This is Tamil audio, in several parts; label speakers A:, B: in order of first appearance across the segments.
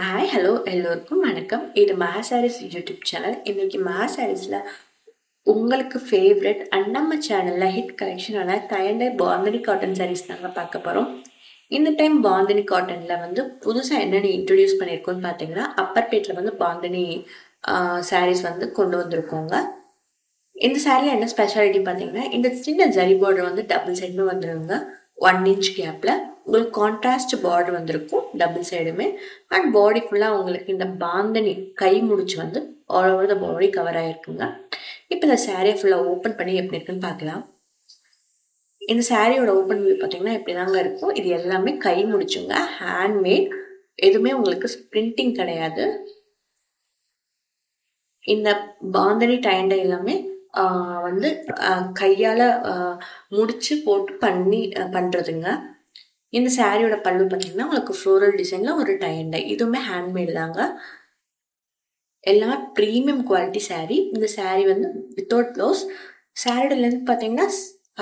A: ஹாய் ஹலோ எல்லோருக்கும் வணக்கம். இது மகா சாரீஸ் யூடியூப் சேனல். இன்னைக்கு மகா சாரீஸில் உங்களுக்கு ஃபேவரட் நம்ம சேனலில் ஹிட் கலெக்ஷனான கையண்டை பாந்தினி காட்டன் சாரீஸ் தாங்க பார்க்க போகிறோம். இந்த டைம் பாந்தினி காட்டனில் புதுசாக என்னென்ன இன்ட்ரடியூஸ் பண்ணியிருக்கோன்னு பார்த்தீங்கன்னா, அப்பர் பேட்டில் பாந்தினி சாரீஸ் கொண்டு வந்திருக்கோங்க. இந்த சாரியில் என்ன ஸ்பெஷாலிட்டி பார்த்தீங்கன்னா, இந்த சின்ன ஜரி பார்டர் டபுள் சைடுமே வந்துருங்க. 1 inch கேப்பில் உங்களுக்கு கான்ட்ராஸ்ட் பார்டர் வந்திருக்கும் டபுள் சைடுமே. அண்ட் பாடி ஃபுல்லாக உங்களுக்கு இந்த பாந்தனி கை முடிச்சு all over the body cover ஆகிருக்குங்க. இப்போ இந்த சாரியை ஃபுல்லாக ஓப்பன் பண்ணி எப்படி இருக்குன்னு பார்க்கலாம். இந்த சாரியோட ஓப்பன் வியூ பார்த்தீங்கன்னா இப்படி தாங்க இருக்கும். இது எல்லாமே கை முடிச்சுங்க, ஹேண்ட்மேட், எதுவுமே உங்களுக்கு பிரிண்டிங் கிடையாது. இந்த பாந்தனி டைண்டை எல்லாமே கையால் முடிச்சு போட்டு பண்ணுறதுங்க. இந்த சாரியோட பல்லு பார்த்தீங்கன்னா உங்களுக்கு ஃப்ளோரல் டிசைனில் ஒரு டைண்டை, இதுவுமே ஹேண்ட்மேடு தாங்க. எல்லாம் ப்ரீமியம் குவாலிட்டி சாரீ. இந்த சாரீ வித்தவுட் ப்ளவுஸ். சாரியோட லென்த் பார்த்தீங்கன்னா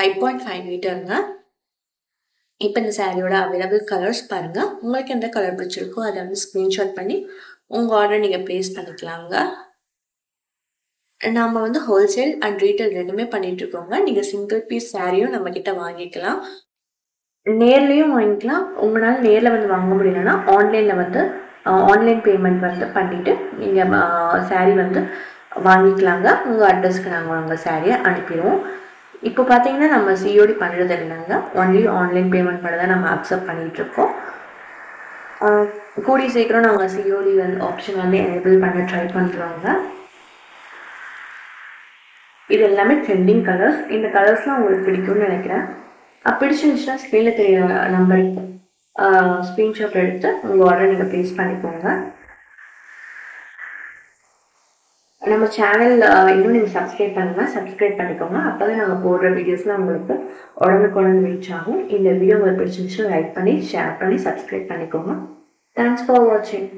A: 5.5 மீட்டருங்க. இப்போ இந்த சாரியோட அவைலபிள் கலர்ஸ் பாருங்கள். உங்களுக்கு எந்த கலர் பிடிச்சிருக்கோ அதை ஸ்க்ரீன்ஷாட் பண்ணி உங்கள் ஆர்டர் நீங்கள் ப்ளேஸ் பண்ணிக்கலாங்க. நாம் ஹோல்சேல் அண்ட் ரீட்டைல் ரெண்டுமே பண்ணிட்டு இருக்கோங்க. நீங்கள் சிங்கிள் பீஸ் சாரியும் நம்ம கிட்ட வாங்கிக்கலாம், நேர்லேயும் வாங்கிக்கலாம். உங்களால் நேரில் வாங்க முடியலன்னா ஆன்லைனில் ஆன்லைன் பேமெண்ட் பண்ணிவிட்டு நீங்கள் சாரீ வாங்கிக்கலாங்க. உங்கள் அட்ரஸ்க்கு நாங்கள் உங்கள் சாரியை அனுப்பிடுவோம். இப்போ பார்த்தீங்கன்னா நம்ம சிஓடி பண்ணுறது இல்லைங்க, ஒன்லி ஆன்லைன் பேமெண்ட் பண்ண தான் நம்ம அக்செப்ட் பண்ணிகிட்ருக்கோம். கூடிய சீக்கிரம் நாங்கள் சிஓடி ஆப்ஷன் எனேபிள் பண்ண ட்ரை பண்ணுறோங்க. இது எல்லாமே ட்ரெண்டிங் கலர்ஸ். இந்த கலர்ஸ்லாம் உங்களுக்கு பிடிக்கும்னு நினைக்கிறேன். பிடிச்சிருந்துச்சுன்னா ஸ்க்ரீனில் தெரிய நம்பருக்கு ஸ்க்ரீன்ஷாட் எடுத்து உங்கள் ஆர்டர் நீங்கள் ப்ளேஸ் பண்ணிக்கோங்க. நம்ம சேனல் இன்னும் நீங்கள் சப்ஸ்கிரைப் பண்ணிக்கோங்க. அப்போ தான் நாங்கள் போடுற வீடியோஸ்லாம் உங்களுக்கு உடனுக்குடன் ரீச் ஆகும். இந்த வீடியோ உங்களுக்கு பிடிச்சிருந்துச்சுன்னா லைக் பண்ணி ஷேர் பண்ணி சப்ஸ்கிரைப் பண்ணிக்கோங்க. தேங்க்ஸ் ஃபார் வாட்சிங்.